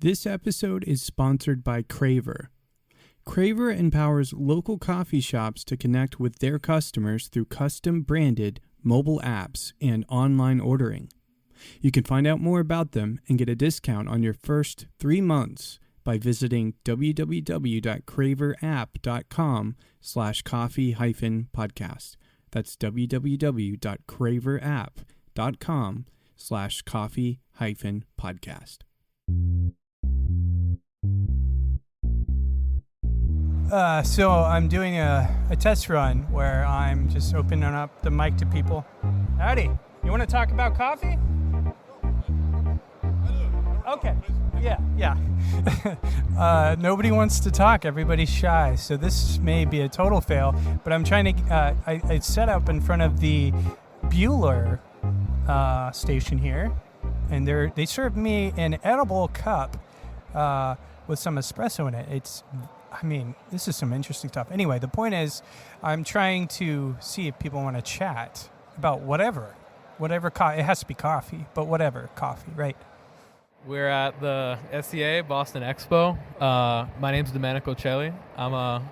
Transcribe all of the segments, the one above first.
This episode is sponsored by Craver. Craver empowers local coffee shops to connect with their customers through custom-branded mobile apps and online ordering. You can find out more about them and get a discount on your first 3 months by visiting www.craverapp.com/coffee-podcast. That's www.craverapp.com/coffee-podcast. So I'm doing a test run where I'm just opening up the mic to people. Howdy, you want to talk about coffee? Okay, yeah. Nobody wants to talk. Everybody's shy. So this may be a total fail, but I'm trying to, I set up in front of the Bueller station here, and they served me an edible cup with some espresso in it. This is some interesting stuff. Anyway, the point is, I'm trying to see if people want to chat about whatever it has to be coffee, but whatever coffee, right? We're at the SCA Boston Expo. My name's Domenico Celli. I'm a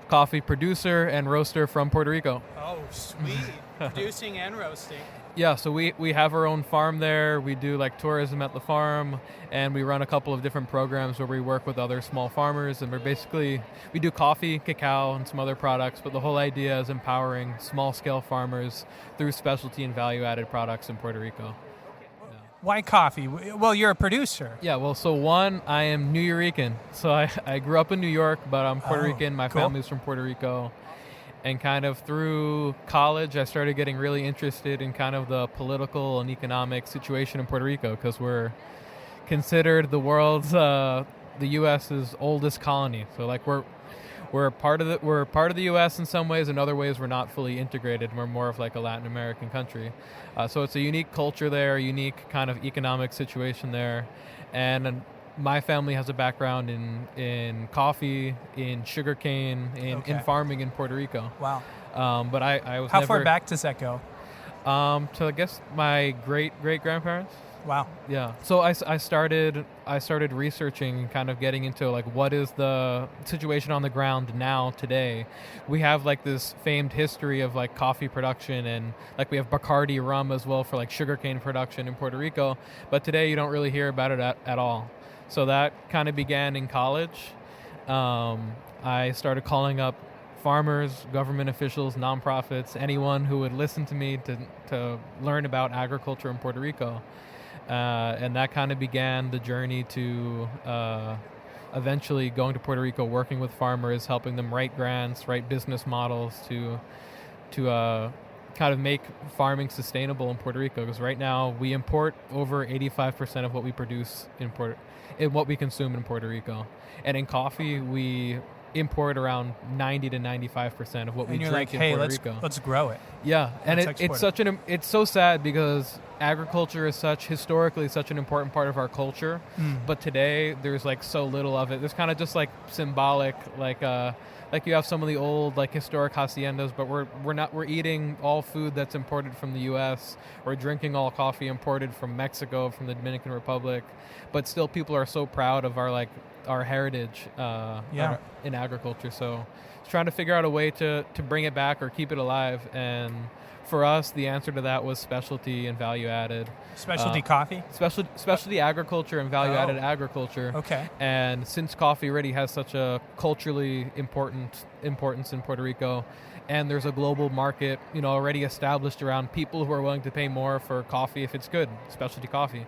coffee producer and roaster from Puerto Rico. Oh, sweet. Producing and roasting. Yeah, so we have our own farm there. We do like tourism at the farm, and we run a couple of different programs where we work with other small farmers, and we do coffee, cacao, and some other products, but the whole idea is empowering small-scale farmers through specialty and value-added products in Puerto Rico. Why coffee? Well, you're a producer. Yeah, well, so one, I am New Yorican. So I grew up in New York, but I'm Puerto Rican. My family's from Puerto Rico. And kind of through college, I started getting really interested in kind of the political and economic situation in Puerto Rico, because we're considered the world's, the U.S.'s oldest colony. So like we're part of the U.S. in some ways. In other ways, we're not fully integrated. We're more of like a Latin American country. So it's a unique culture there, unique kind of economic situation there. And my family has a background in coffee, in sugarcane, in farming in Puerto Rico. Wow. But I was How far back does that go? So I guess my great-great-grandparents. Wow. Yeah. So I started researching and kind of getting into like what is the situation on the ground now today. We have like this famed history of like coffee production, and like we have Bacardi rum as well for like sugarcane production in Puerto Rico, but today you don't really hear about it at all. So that kind of began in college. I started calling up farmers, government officials, nonprofits, anyone who would listen to me to learn about agriculture in Puerto Rico. And that kind of began the journey to eventually going to Puerto Rico, working with farmers, helping them write grants, write business models to kind of make farming sustainable in Puerto Rico. Because right now we import over 85% of what we produce in what we consume in Puerto Rico, and in coffee we import around 90 to 95% of what we drink in Puerto Rico. Let's grow it. Yeah, and it's so sad because agriculture is historically such an important part of our culture, but today there's like so little of it. There's kind of just like symbolic, like you have some of the old like historic haciendas, but we're eating all food that's imported from the U.S. We're drinking all coffee imported from Mexico, from the Dominican Republic, but still people are so proud of our heritage in agriculture. So it's trying to figure out a way to bring it back or keep it alive. And for us, the answer to that was specialty and value added. Specialty coffee? Specialty agriculture and value added agriculture. Okay. And since coffee already has such a culturally importance in Puerto Rico, and there's a global market, already established around people who are willing to pay more for coffee if it's good, specialty coffee.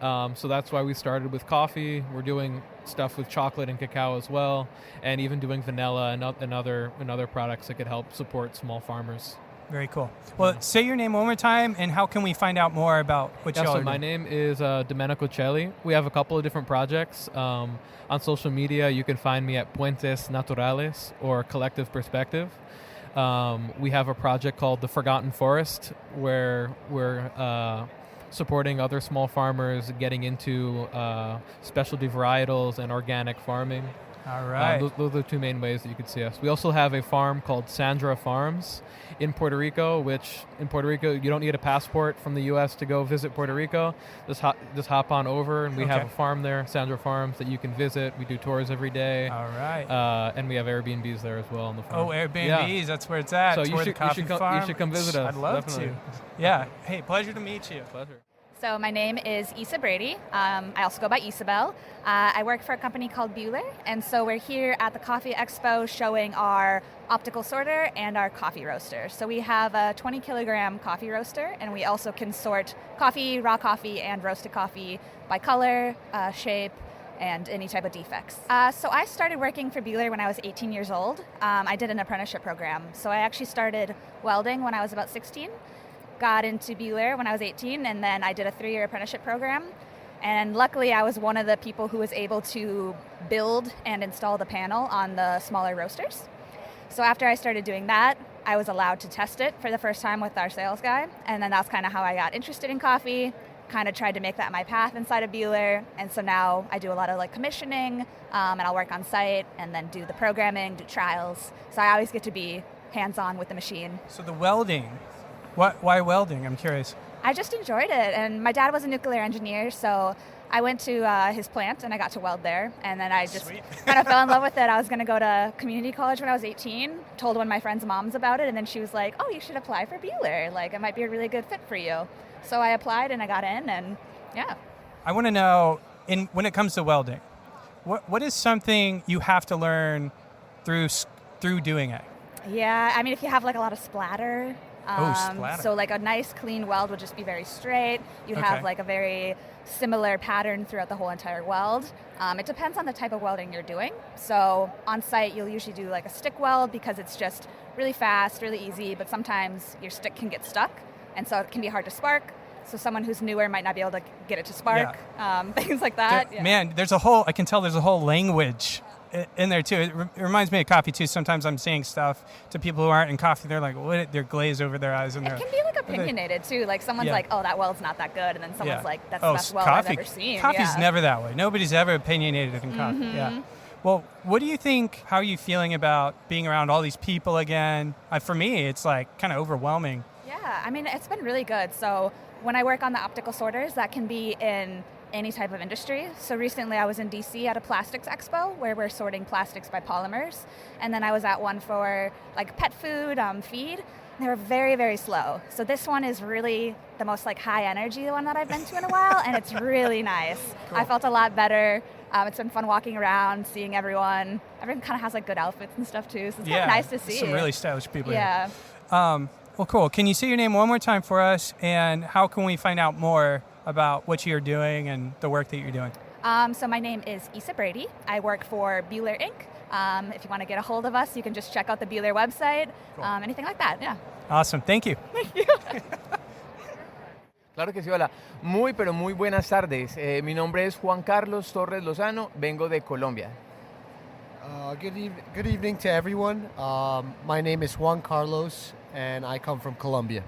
So that's why we started with coffee. We're doing stuff with chocolate and cacao as well, and even doing vanilla and other products that could help support small farmers. Very cool. Well, say your name one more time, and how can we find out more about what y'all are doing? My name is Domenico Celli. We have a couple of different projects. On social media, you can find me at Puentes Naturales or Collective Perspective. We have a project called The Forgotten Forest, where we're supporting other small farmers getting into specialty varietals and organic farming. All right. Those are the two main ways that you could see us. We also have a farm called Sandra Farms in Puerto Rico, which in Puerto Rico, you don't need a passport from the U.S. to go visit Puerto Rico. Just hop on over, and we have a farm there, Sandra Farms, that you can visit. We do tours every day. All right. And we have Airbnbs there as well on the farm. Oh, Airbnbs, that's where it's at. So it's you where should, the coffee you, should come, farm. you should come visit us. I'd love Definitely. to. Yeah. Hey, pleasure to meet you. Pleasure. So my name is Issa Brady. I also go by Isabel. I work for a company called Buehler, and so we're here at the Coffee Expo showing our optical sorter and our coffee roaster. So we have a 20 kilogram coffee roaster, and we also can sort coffee, raw coffee, and roasted coffee by color, shape, and any type of defects. So I started working for Buehler when I was 18 years old. I did an apprenticeship program. So I actually started welding when I was about 16. Got into Buehler when I was 18, and then I did a 3-year apprenticeship program. And luckily, I was one of the people who was able to build and install the panel on the smaller roasters. So after I started doing that, I was allowed to test it for the first time with our sales guy. And then that's kind of how I got interested in coffee, kind of tried to make that my path inside of Buehler. And so now I do a lot of like commissioning, and I'll work on site and then do the programming, do trials. So I always get to be hands-on with the machine. So the welding, why welding? I'm curious. I just enjoyed it, and my dad was a nuclear engineer, so I went to his plant and I got to weld there, and then I just kind of fell in love with it. I was going to go to community college when I was 18, told one of my friend's moms about it, and then she was like, oh, you should apply for Buehler, like it might be a really good fit for you. So I applied and I got in, and yeah. I want to know, when it comes to welding, what is something you have to learn through doing it? Yeah, I mean, if you have like a lot of splatter. Splatter. So like a nice clean weld would just be very straight. You'd have like a very similar pattern throughout the whole entire weld. It depends on the type of welding you're doing. So on site, you'll usually do like a stick weld because it's just really fast, really easy, but sometimes your stick can get stuck, and so it can be hard to spark. So someone who's newer might not be able to get it to spark, things like that. Man, I can tell there's a whole language in there too. It reminds me of coffee too. Sometimes I'm saying stuff to people who aren't in coffee. They're like, what? They're glazed over their eyes. And it can be like opinionated too. Like someone's like, oh, that weld's not that good. And then someone's like, that's the best weld I've ever seen. Coffee's never that way. Nobody's ever opinionated in coffee. Yeah. Well, what do you think, how are you feeling about being around all these people again? For me, it's like kind of overwhelming. Yeah, I mean, it's been really good. So when I work on the optical sorters, that can be in any type of industry. So recently I was in DC at a plastics expo where we're sorting plastics by polymers. And then I was at one for like pet food, feed. They were very, very slow. So this one is really the most like high energy one that I've been to in a while, and it's really nice. Cool. I felt a lot better. It's been fun walking around, seeing everyone. Everyone kind of has like good outfits and stuff too, so it's kind of nice to see. Some really stylish people here. Well, cool. Can you say your name one more time for us, and how can we find out more about what you're doing and the work that you're doing? So my name is Issa Brady. I work for Buehler Inc. If you want to get a hold of us, you can just check out the Buehler website, anything like that, Awesome, thank you. Thank you. Claro que sí, hola. Muy, pero muy buenas tardes. Mi nombre es Juan Carlos Torres Lozano, vengo de Colombia. Good evening to everyone. My name is Juan Carlos, and I come from Colombia.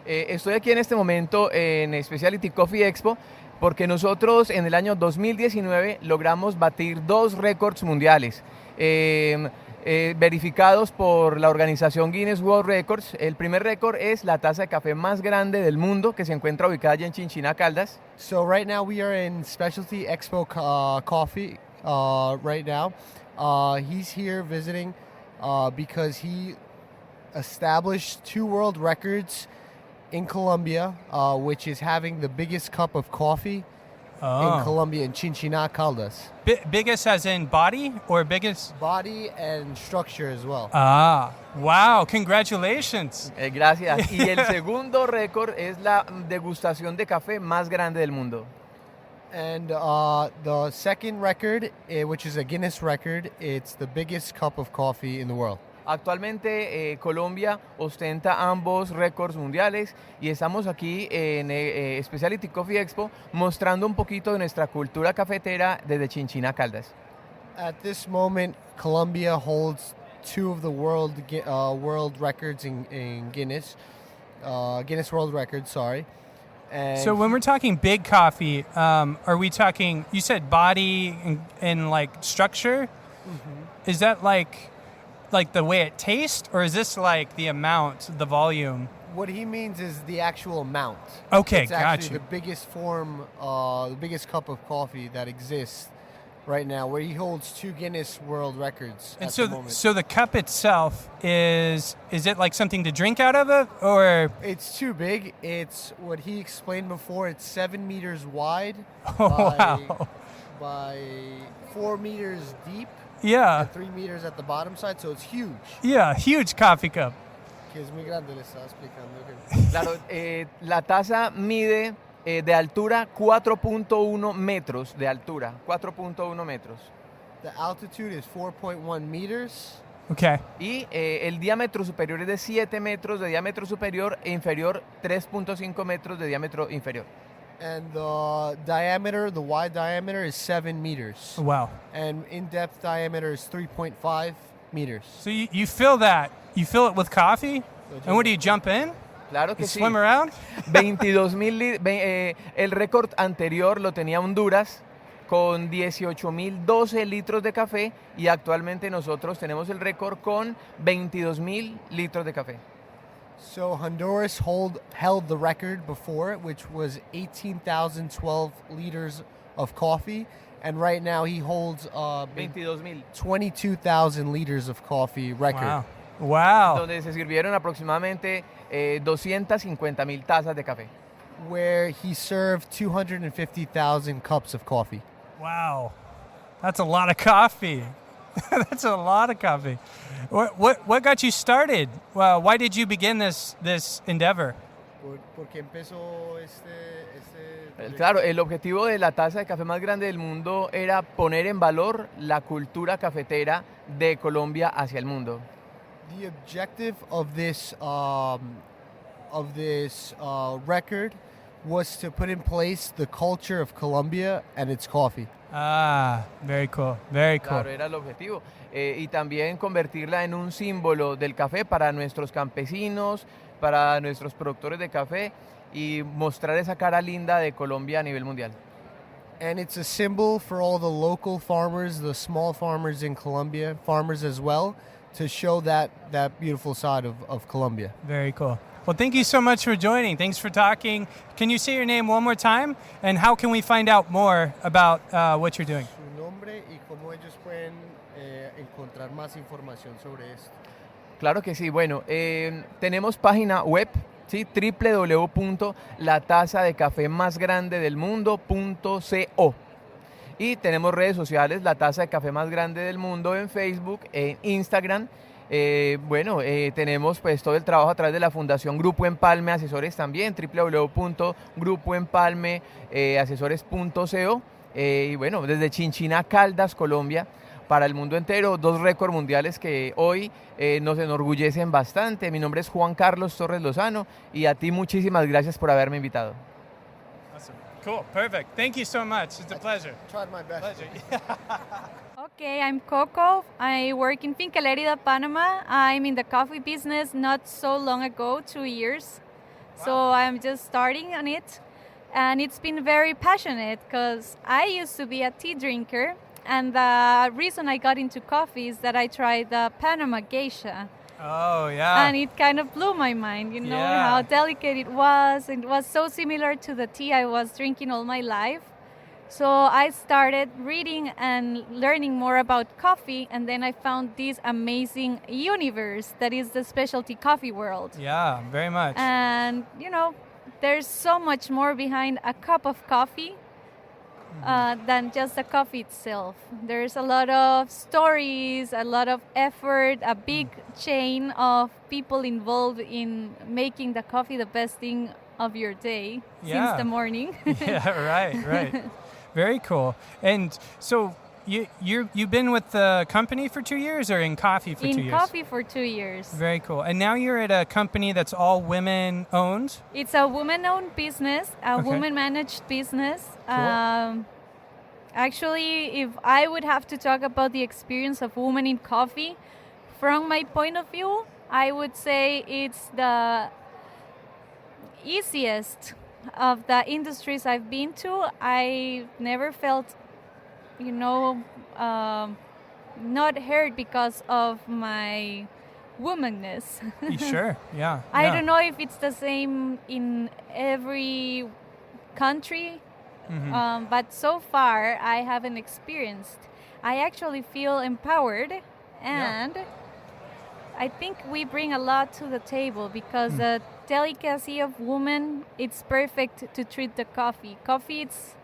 Estoy aquí en este momento en Specialty Coffee Expo porque nosotros en el año 2019 logramos batir 2 récords mundiales verificados por la organización Guinness World Records. El primer récord es la taza de café más grande del mundo que se encuentra ubicada allí en Chinchina, Caldas. So right now we are in Specialty Expo Coffee right now. He's here visiting because he established 2 world records in Colombia, which is having the biggest cup of coffee in Colombia, in Chinchina, Caldas. Biggest as in body or biggest? Body and structure as well. Wow, congratulations. Gracias. Y el segundo récord es la degustación de café más grande del mundo. And the second record, which is a Guinness record, it's the biggest cup of coffee in the world. Actualmente Colombia ostenta ambos récords mundiales y estamos aquí en Specialty Coffee Expo mostrando un poquito de nuestra cultura cafetera desde Chinchina, Caldas. At this moment, Colombia holds 2 of the world records in Guinness World Records, sorry. And So when we're talking big coffee, are we talking? You said body and like structure. Mm-hmm. Is that like the way it tastes, or is this like the amount, the volume? what he means is the actual amount. Okay, it's got actually you. the biggest form, the biggest cup of coffee that exists right now, where he holds 2 Guinness World Records And at so, the moment. so the cup itself is it like something to drink out of it, or? It's too big. It's what he explained before. It's 7 meters wide Oh, by, wow. by 4 meters deep Yeah, and 3 meters at the bottom side, so it's huge. yeah, huge coffee cup. Que es muy grande, le estaba explicando. Claro, la taza mide de altura 4.1 metros de altura, 4.1 metros. The altitude is 4.1 meters. Okay. Y el diámetro superior es de 7 metros de diámetro superior e inferior 3.5 metros de diámetro inferior. And the diameter, the wide diameter, is 7 meters. Wow. And in-depth diameter is 3.5 meters. So you fill that? You fill it with coffee, and what do you jump in? Claro que You sí. swim around? 22.000 el récord anterior lo tenía Honduras con 18.012 litros de café y actualmente nosotros tenemos el récord con 22.000 litros de café. So Honduras held the record before, which was 18,012 liters of coffee. And right now he holds 22.000. 22,000 liters of coffee record. Wow. Wow. Donde se sirvieron aproximadamente 250.000 tazas de café. Where he served 250,000 cups of coffee. Wow. That's a lot of coffee. That's a lot of coffee. What got you started? Well, why did you begin this endeavor? Porque empezó Claro, el objetivo de la taza de café más grande del mundo era poner en valor la cultura cafetera de Colombia hacia el mundo. The objective of this record was to put in place the culture of Colombia and its coffee. Ah, very cool. Very cool. Claro, era el objetivo. Y también convertirla en un símbolo del café para nuestros campesinos, para nuestros productores de café y mostrar esa cara linda de Colombia a nivel mundial. And it's a symbol for all the local farmers, the small farmers in Colombia, farmers as well, to show that beautiful side of Colombia. Very cool. Well, thank you so much for joining. Thanks for talking. Can you say your name one more time? And how can we find out more about what you're doing? Su nombre y cómo ellos pueden encontrar más información sobre esto. Claro que sí. Bueno, tenemos página web, ¿sí? www.latazadecafemasgrandedelmundo.co. Y tenemos redes sociales, La Taza de Café Más Grande del Mundo en Facebook, en Instagram. Tenemos pues todo el trabajo a través de la Fundación Grupo Empalme Asesores también, www.grupoempalmeasesores.co. Y bueno, desde Chinchina, Caldas, Colombia, para el mundo entero, 2 récords mundiales que hoy nos enorgullecen bastante. Mi nombre es Juan Carlos Torres Lozano y a ti muchísimas gracias por haberme invitado. Awesome. Cool. Perfect. Thank you so much. It's a pleasure. Tried my best. Pleasure. Okay, I'm Coco. I work in Finca Lerida, Panama. I'm in the coffee business not so long ago, 2 years. So I'm just starting on it. And it's been very passionate because I used to be a tea drinker. And the reason I got into coffee is that I tried the Panama geisha. Oh, yeah. And it kind of blew my mind, you know, Yeah. how delicate it was. It was so similar to the tea I was drinking all my life. So I started reading and learning more about coffee, and then I found this amazing universe that is the specialty coffee world. Yeah, very much. And, you know, there's so much more behind a cup of coffee than just the coffee itself. There's a lot of stories, a lot of effort, a big chain of people involved in making the coffee the best thing of your day Yeah. since the morning. Yeah, right. Very cool. And so you've been with the company for 2 years, or in coffee for 2 In years? coffee for 2 years. Very cool. And now you're at a company that's all women owned? It's a woman-owned business, a Okay. woman-managed business. Cool. Actually, if I would have to talk about the experience of women in coffee, from my point of view, I would say it's the easiest of the industries I've been to, I never felt, you know, not heard because of my womanness. Sure, yeah. I yeah. don't know if it's the same in every country, but so far I haven't experienced. I actually feel empowered, and I think we bring a lot to the table because the delicacy of women, it's perfect to treat the coffee. Coffee, it's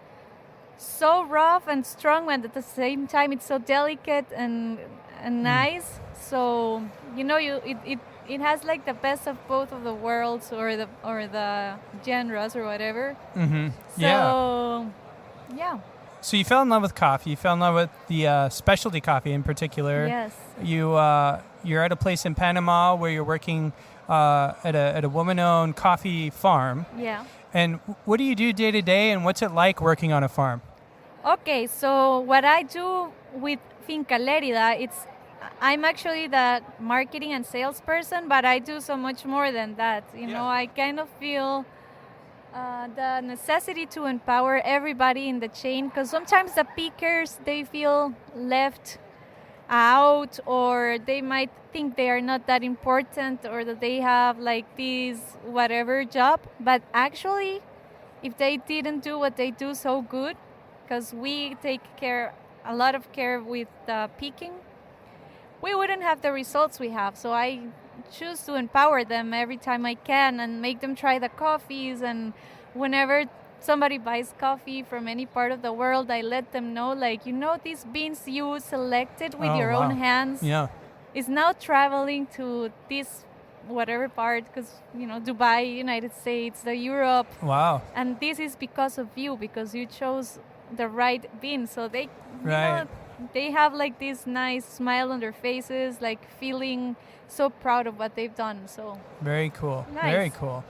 so rough and strong, and at the same time it's so delicate and nice. So you know, it has like the best of both of the worlds, or the genres or whatever. So yeah. So you fell in love with coffee. You fell in love with the specialty coffee in particular. Yes. You're at a place in Panama where you're working at a woman-owned coffee farm. Yeah. And what do you do day to day, and what's it like working on a farm? Okay, so what I do with Finca Lerida, I'm actually the marketing and salesperson, but I do so much more than that. You know, I kind of feel the necessity to empower everybody in the chain, because sometimes the pickers, they feel left out, or they might think they are not that important, or that they have like this whatever job. But actually, if they didn't do what they do so good, because we take a lot of care with the picking, we wouldn't have the results we have. So I choose to empower them every time I can and make them try the coffees. And whenever somebody buys coffee from any part of the world, I let them know, like, you know, these beans you selected with your own hands is now traveling to this whatever part, because, you know, Dubai, United States, the Europe. Wow. And this is because of you, because you chose the right bean. So they, you know, they have like this nice smile on their faces, like feeling so proud of what they've done. So very cool. Nice. Very cool.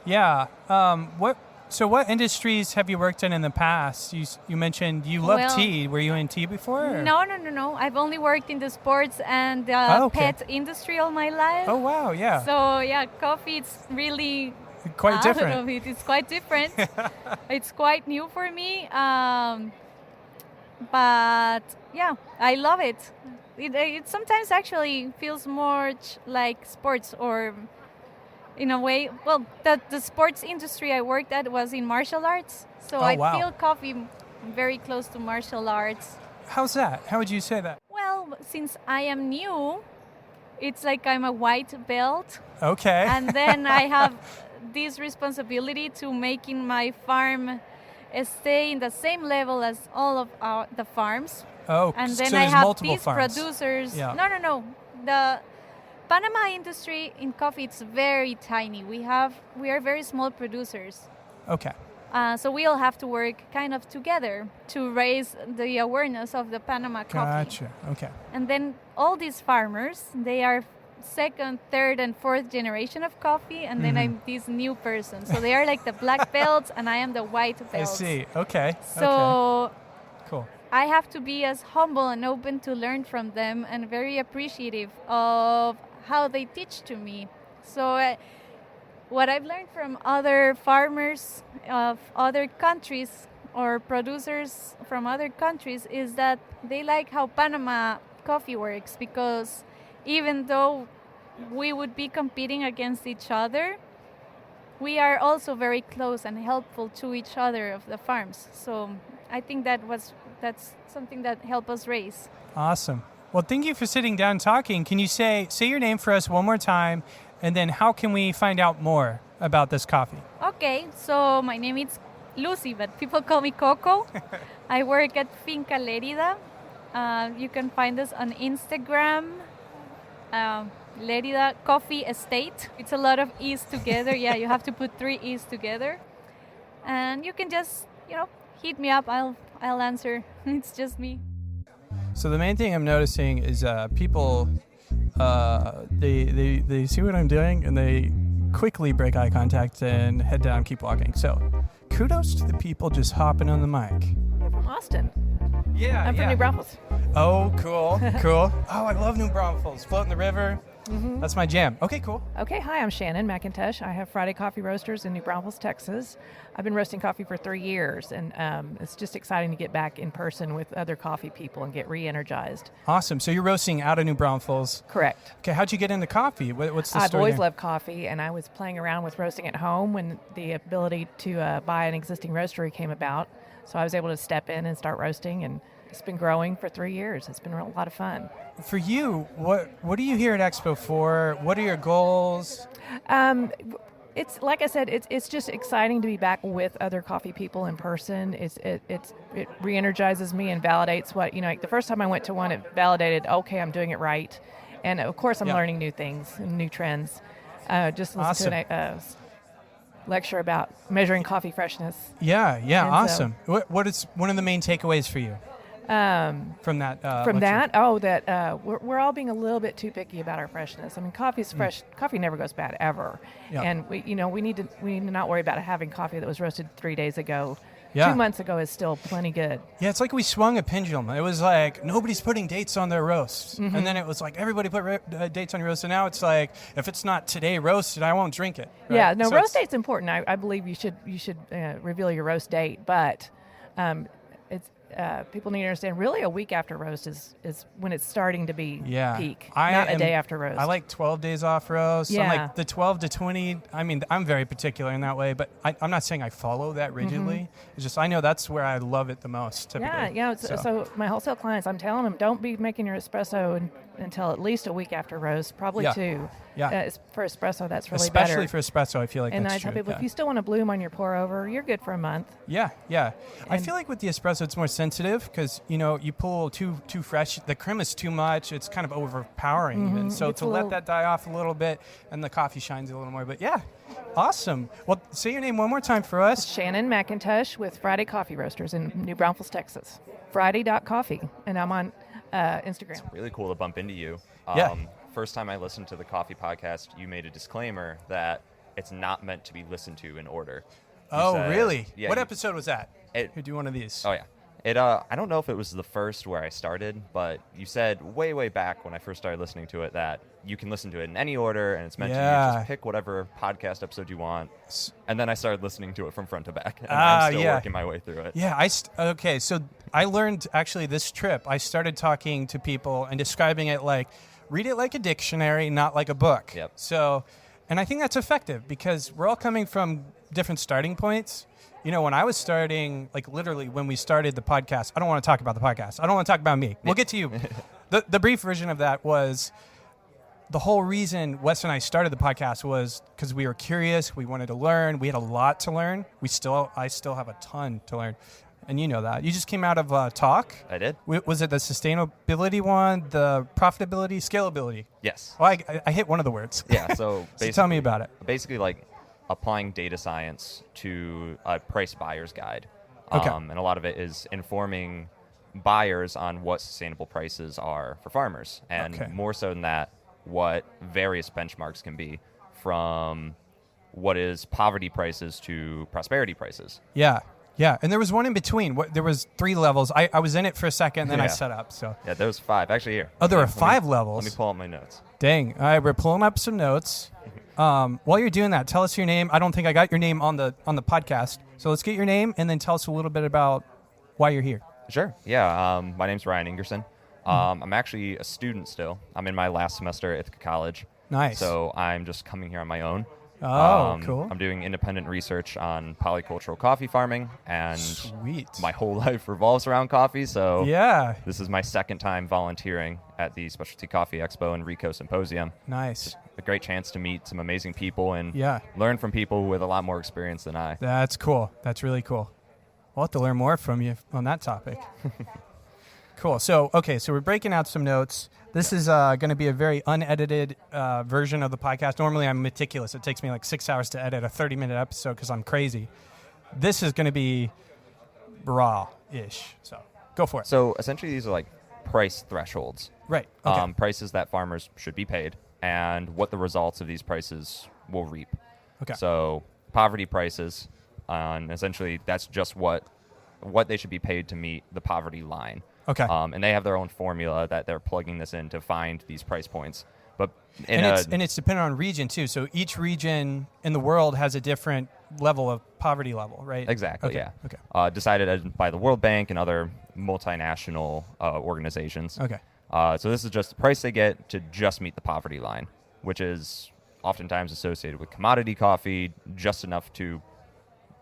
Yeah. What industries have you worked in the past? You mentioned you love tea. Were you in tea before? Or? No. I've only worked in the sports and the pet industry all my life. Oh wow, yeah. So yeah, coffee, it's really quite different. Out of it. It's quite different. It's quite new for me. But yeah, I love it. It sometimes actually feels more like sports, or in a way, well, the sports industry I worked at was in martial arts. So I feel coffee very close to martial arts. How's that? How would you say that? Well, since I am new, it's like I'm a white belt. Okay. And then I have this responsibility to making my farm stay in the same level as all of the farms. Oh, and then so I there's have multiple these farms. producers. Yeah. No. The Panama industry in coffee, it's very tiny. We are very small producers. Okay. So we all have to work kind of together to raise the awareness of the Panama coffee. Gotcha. Okay. And then all these farmers, they are second, third, and fourth generation of coffee, and then I'm this new person. So they are like the black belts, and I am the white belts. I see. Okay. So cool. I have to be as humble and open to learn from them, and very appreciative of how they teach to me. So what I've learned from other farmers of other countries, or producers from other countries, is that they like how Panama coffee works, because even though we would be competing against each other, we are also very close and helpful to each other of the farms. So I think that's something that helped us raise. Awesome. Well, thank you for sitting down and talking. Can you say your name for us one more time, and then how can we find out more about this coffee? Okay, so my name is Lucy, but people call me Coco. I work at Finca Lerida. You can find us on Instagram, Lerida Coffee Estate. It's a lot of E's together. Yeah, you have to put 3 E's together. And you can just, hit me up. I'll answer. It's just me. So the main thing I'm noticing is people, they see what I'm doing, and they quickly break eye contact and head down, keep walking. So kudos to the people just hopping on the mic. You're from Austin. Yeah, I'm from New Braunfels. Oh, cool, cool. Oh, I love New Braunfels. Float in the river. That's my jam. Okay, cool. Okay, hi, I'm Shannon McIntosh. I have Friday Coffee Roasters in New Braunfels, Texas. I've been roasting coffee for 3 years, and it's just exciting to get back in person with other coffee people and get re-energized. Awesome. So you're roasting out of New Braunfels. Correct. Okay, how'd you get into coffee? What's the I've story always there? loved coffee, and I was playing around with roasting at home when the ability to buy an existing roastery came about. So I was able to step in and start roasting, and it's been growing for 3 years. It's been a lot of fun. For you, what are you here at Expo for? What are your goals? It's like I said, it's just exciting to be back with other coffee people in person. It re-energizes me and validates what, like the first time I went to one, it validated, okay, I'm doing it right. And of course I'm learning new things and new trends. Just listened to a lecture about measuring coffee freshness. Yeah, And awesome. What is one of the main takeaways for you from that? We're all being a little bit too picky about our freshness. I mean, coffee's fresh. Coffee never goes bad ever, and we need to not worry about having coffee that was roasted 3 days ago. Yeah. 2 months ago is still plenty good. Yeah, it's like we swung a pendulum. It was like nobody's putting dates on their roasts, and then it was like everybody put dates on your roast, and now it's like if it's not today roasted, I won't drink it. Right? Yeah, no, So roast date's important. I believe you should reveal your roast date, but it's people need to understand. Really, a week after roast is when it's starting to be peak, not a day after roast. I like 12 days off roast. Yeah. I'm like the 12 to 20. I mean, I'm very particular in that way, but I'm not saying I follow that rigidly. It's just I know that's where I love it the most. Typically. Yeah. So my wholesale clients, I'm telling them, don't be making your espresso until at least a week after roast, probably 2. Yeah. For espresso, that's really better. Especially for espresso, I feel like and that's I tell true. people, if you still want to bloom on your pour over, you're good for a month. Yeah. I feel like with the espresso, it's more sensitive because, you pull too fresh. The crema is too much. It's kind of overpowering even. So It's to a let little- that die off a little bit and the coffee shines a little more. But yeah, awesome. Well, say your name one more time for us. Shannon McIntosh with Friday Coffee Roasters in New Braunfels, Texas. Friday.coffee. And I'm on Instagram. Really cool to bump into you. Yeah. First time I listened to the coffee podcast, you made a disclaimer that it's not meant to be listened to in order. You said- Really? Yeah, What you- episode was that? It- Who do one of these? Oh, yeah. I don't know if it was the first where I started, but you said way back when I first started listening to it that you can listen to it in any order, and it's meant to Yeah. just pick whatever podcast episode you want. And then I started listening to it from front to back, and Ah, I'm still yeah. working my way through it. Yeah, okay, so I learned actually this trip, I started talking to people and describing it like, read it like a dictionary, not like a book. Yep. So, and I think that's effective because we're all coming from different starting points. When I was starting, like literally when we started the podcast, I don't want to talk about the podcast. I don't want to talk about me. We'll get to you. The brief version of that was the whole reason Wes and I started the podcast was because we were curious. We wanted to learn. We had a lot to learn. I still have a ton to learn. And you know that. You just came out of a talk. I did? Was it the sustainability one, the profitability, scalability? Yes. Well, I hit one of the words. Yeah, so So tell me about it. Basically, like applying data science to a price buyer's guide. Okay. And a lot of it is informing buyers on what sustainable prices are for farmers. And Okay. more so than that, what various benchmarks can be from what is poverty prices to prosperity prices. Yeah. And there was one in between. There was 3 levels. I was in it for a second, then I Yeah. set up. So Yeah, there's 5. Actually, here. Oh, there are Let me- 5 levels. Let me pull up my notes. Dang. All right, we're pulling up some notes. While you're doing that, tell us your name. I don't think I got your name on the podcast. So let's get your name and then tell us a little bit about why you're here. Sure. Yeah. My name's Ryan Ingerson. I'm actually a student still. I'm in my last semester at Ithaca College. Nice. So I'm just coming here on my own. Oh, cool. I'm doing independent research on polycultural coffee farming, and Sweet. my whole life revolves around coffee. So Yeah. this is my second time volunteering at the Specialty Coffee Expo and Rico Symposium. Nice. A great chance to meet some amazing people and Yeah. learn from people with a lot more experience than I. That's cool. That's really cool. We'll have to learn more from you on that topic. Cool. So we're breaking out some notes. This is going to be a very unedited version of the podcast. Normally, I'm meticulous. It takes me like 6 hours to edit a 30-minute episode because I'm crazy. This is going to be raw-ish. So go for it. So essentially, these are like price thresholds. Right. Okay. Prices that farmers should be paid, and what the results of these prices will reap. Okay. So poverty prices, essentially that's just what they should be paid to meet the poverty line. Okay. And they have their own formula that they're plugging this in to find these price points. But and it's dependent on region too. So each region in the world has a different level of poverty level, right? Exactly. Okay. Yeah. Okay. Decided by the World Bank and other multinational organizations. Okay. So this is just the price they get to just meet the poverty line, which is oftentimes associated with commodity coffee, just enough to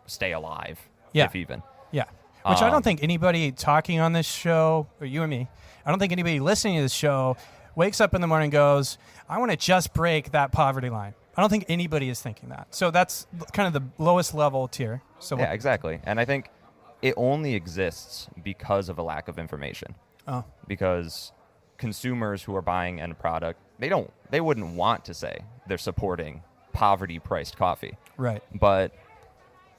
stay alive, Yeah. if even. Yeah. Which I don't think anybody talking on this show, or you and me, I don't think anybody listening to this show wakes up in the morning and goes, I want to just break that poverty line. I don't think anybody is thinking that. So that's kind of the lowest level tier. So Yeah, exactly. And I think it only exists because of a lack of information. Oh. Because consumers who are buying end product, they wouldn't want to say they're supporting poverty-priced coffee. Right. But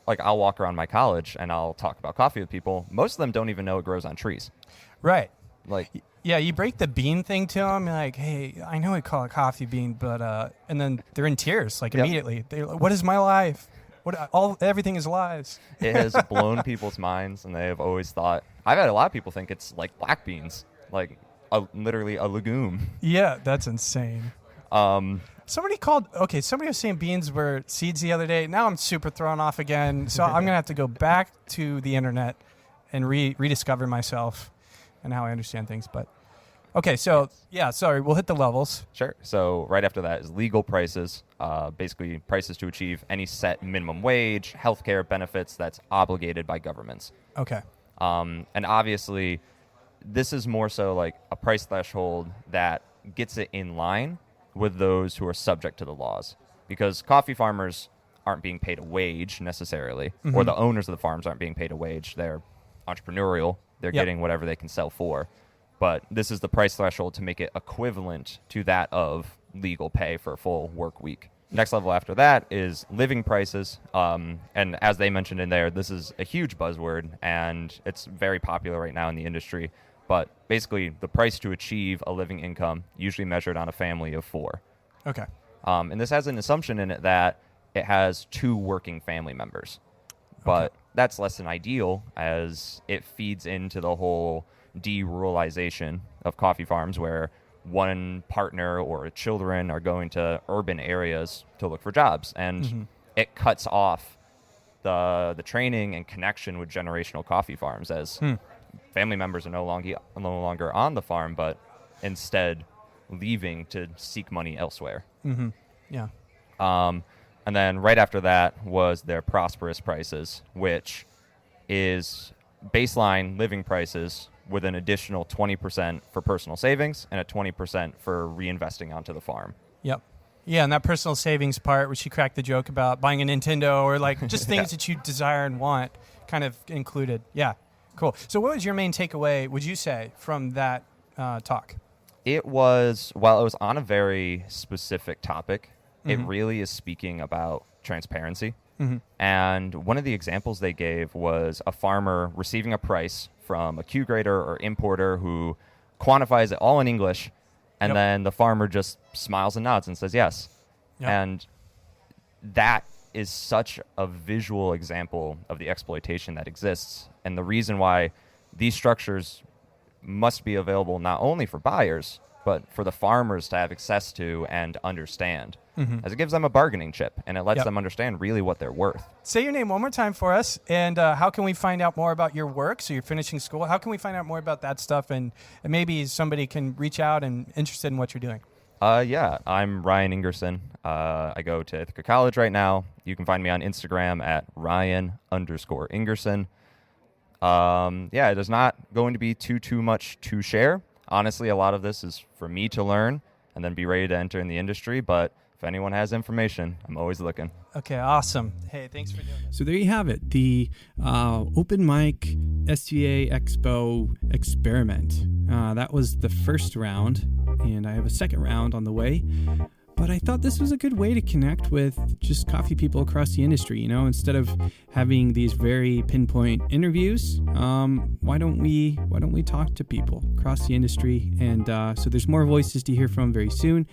like I'll walk around my college and I'll talk about coffee with people. Most of them don't even know it grows on trees. Right. Like, yeah, you break the bean thing to them, like, hey, I know we call it coffee bean, but and then they're in tears, like immediately. They're like, what is my life? Everything is lies. it has blown people's minds, and they have always thought. I've had a lot of people think it's like black beans, like literally a legume. Yeah, that's insane. Somebody was saying beans were seeds the other day. Now I'm super thrown off again. So I'm going to have to go back to the internet and rediscover myself and how I understand things. But okay, so yeah, sorry, we'll hit the levels. Sure. So right after that is legal prices, basically prices to achieve any set minimum wage, healthcare benefits that's obligated by governments. Okay. And obviously, this is more so like a price threshold that gets it in line with those who are subject to the laws. Because coffee farmers aren't being paid a wage necessarily, or the owners of the farms aren't being paid a wage. They're entrepreneurial. They're getting whatever they can sell for. But this is the price threshold to make it equivalent to that of legal pay for a full work week. Next level after that is living prices. And as they mentioned in there, this is a huge buzzword, and it's very popular right now in the industry. But basically, the price to achieve a living income, usually measured on a family of 4. Okay. And this has an assumption in it that it has 2 working family members. But that's less than ideal, as it feeds into the whole deruralization of coffee farms, where one partner or children are going to urban areas to look for jobs. And it cuts off the training and connection with generational coffee farms, as family members are no longer on the farm, but instead leaving to seek money elsewhere. Yeah. And then right after that was their prosperous prices, which is baseline living prices with an additional 20% for personal savings and a 20% for reinvesting onto the farm. Yep. Yeah, and that personal savings part, which you cracked the joke about buying a Nintendo or like just things that you desire and want, kind of included. Yeah, cool. So what was your main takeaway, would you say, from that talk? It was, while it was on a very specific topic, it really is speaking about transparency. And one of the examples they gave was a farmer receiving a price from a Q grader or importer who quantifies it all in English, and then the farmer just smiles and nods and says yes. And that is such a visual example of the exploitation that exists, and the reason why these structures must be available not only for buyers, but for the farmers to have access to and understand, as it gives them a bargaining chip, and it lets them understand really what they're worth. Say your name one more time for us, and how can we find out more about your work? So you're finishing school. How can we find out more about that stuff, and maybe somebody can reach out and interested in what you're doing? Yeah, I'm Ryan Ingerson. I go to Ithaca College right now. You can find me on Instagram at Ryan_Ingerson. There's not going to be too much to share. Honestly, a lot of this is for me to learn and then be ready to enter in the industry. But if anyone has information, I'm always looking. Okay, awesome. Hey, thanks for doing this. So there you have it, the open mic SCA Expo experiment. That was the first round, and I have a second round on the way. But I thought this was a good way to connect with just coffee people across the industry. You know, instead of having these very pinpoint interviews, why don't we talk to people across the industry? And so there's more voices to hear from very soon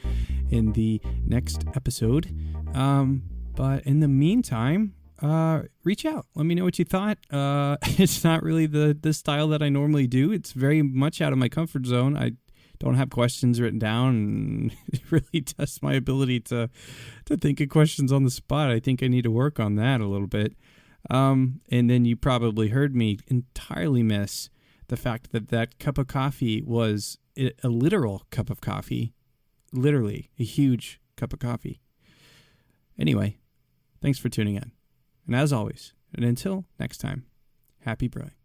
in the next episode. But in the meantime, reach out. Let me know what you thought. It's not really the style that I normally do. It's very much out of my comfort zone. I don't have questions written down, and it really tests my ability to think of questions on the spot. I think I need to work on that a little bit. And then you probably heard me entirely miss the fact that cup of coffee was a literal cup of coffee, literally a huge cup of coffee. Anyway, thanks for tuning in. And as always, and until next time, happy brewing.